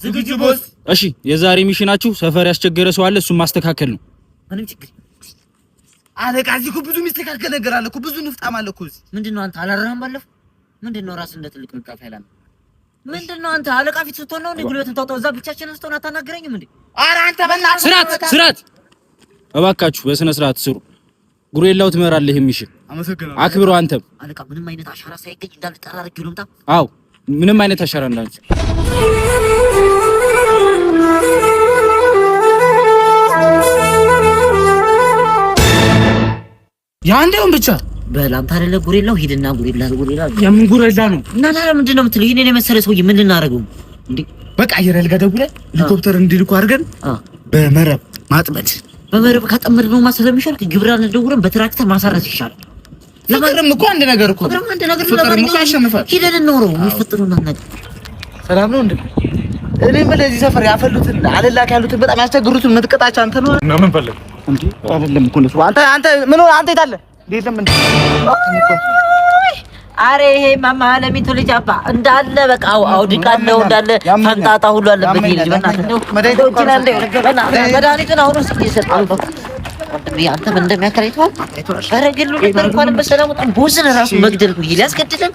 ዝግጁ ቦስ። እሺ የዛሬ ሚሽናችሁ ሰፈር ያስቸገረ ሰው አለ እሱን ማስተካከል ነው። ምንም ችግር አለቃ። እዚህ እኮ ብዙ የሚስተካከል ነገር አለ እኮ ብዙ ንፍጣም አለ እኮ እዚህ። ምንድነው አንተ አላረህም ባለፈው? ምንድነው ራስ እንደ ትልቅ ንቃፍ ያላል? ምንድነው አንተ አለቃ ፊት ስትሆን ነው እንዴ ጉልበትን ታውጣው? እዛ ብቻችንን ስትሆን አታናግረኝም እንዴ? ኧረ አንተ በእናትህ ስርዓት እባካችሁ በስነ ስርዓት ስሩ። ጉሬላው ትመራለህ የሚሽን አመሰግናለሁ። አክብረው አንተም አለቃ። ምንም አይነት አሻራ ሳይገኝ እንዳልጠራረግ ይሉምታ። አዎ ምንም አይነት አሻራ እንዳንቺ። ያንዴውን ብቻ በላንታ አይደለ ጉሬላው ሂድና ጉሬላ የምን ጉሬላ ነው? እና ታዲያ ምንድነው የምትለው? ይሄን የመሰለ ሰውዬ ምን ልናደርገው እንዴ? በቃ አየር ጋር ደውለን ሄሊኮፕተር እንዲልኩ አድርገን በመረብ ማጥመድ። በመረብ ካጠመድነው ስለሚሻል ግብራን ደውለን በትራክተር ማሳረስ ይሻላል። ለማረም እኮ አንድ ነገር እኮ ፍቅርም እኮ ያሸንፋል። ሂደን እንኖረው የሚፈጥሩና ነገር ሰላም ነው እንዴ? እኔም በለዚህ ሰፈር ያፈሉትን አለላክ ያሉትን በጣም ያስቸግሩትን መጥቀጣቸው አንተ ነው እና ምን ፈለግ እንዴ? አይደለም እኮ ነው አንተ ምን አንተ ይታለ እንዴት ምን አሬ ይሄ ማማ ለሚቱ ልጅ አባ እንዳለ በቃ አውድቃለሁ እንዳለ ፈንጣጣ ሁሉ አለበት ይሄ ልጅ በእናትህ ነው መድኃኒቱን አሁን ውስጥ እየሰጠው ነው አንተ ምን እንደሚያከራይቷል? ኧረ ግሉ ነበር እንኳን በሰላም ወጣ ቦዝን ራሱ መግደል ነው ይላስገድልን